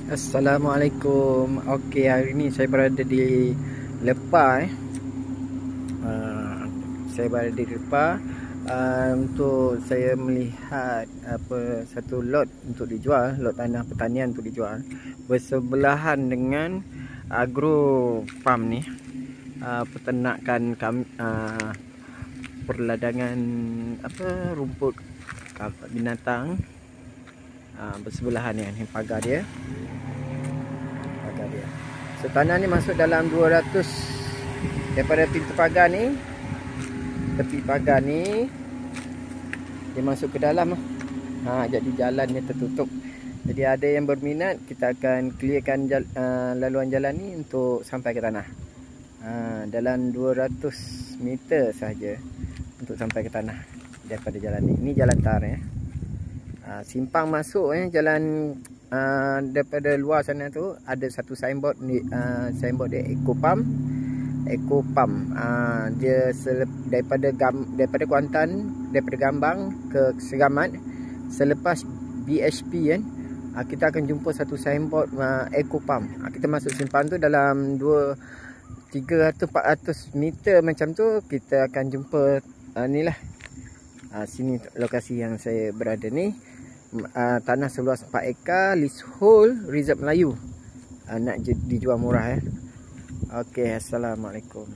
Assalamualaikum. Okey, hari ni saya berada di Lepah. Saya berada di Lepah untuk saya melihat satu lot untuk dijual, lot tanah pertanian untuk dijual bersebelahan dengan agro farm ni, peternakan kami, perladangan rumput binatang, bersebelahan ni pagar dia. So tanah ni masuk dalam 200 daripada pintu pagar ni, tepi pagar ni dia masuk ke dalam. Jadi jalan ni tertutup. Jadi ada yang berminat, kita akan clearkan laluan jalan ni untuk sampai ke tanah. Dalam 200 meter sahaja untuk sampai ke tanah daripada jalan ni. Ini jalan tar ya. Simpang masuk jalan daripada luar sana tu ada satu signboard ni, signboard dia Eco Pump. Dia daripada Kuantan, daripada Gambang ke Seramat, selepas BHP kan, kita akan jumpa satu signboard Eco Pump. Kita masuk simpang tu dalam 300-400 meter macam tu, kita akan jumpa ni lah. Sini lokasi yang saya berada ni. Tanah seluas 4 ekar, leasehold, reserve Melayu. Nak dijual murah ya. Okey, assalamualaikum.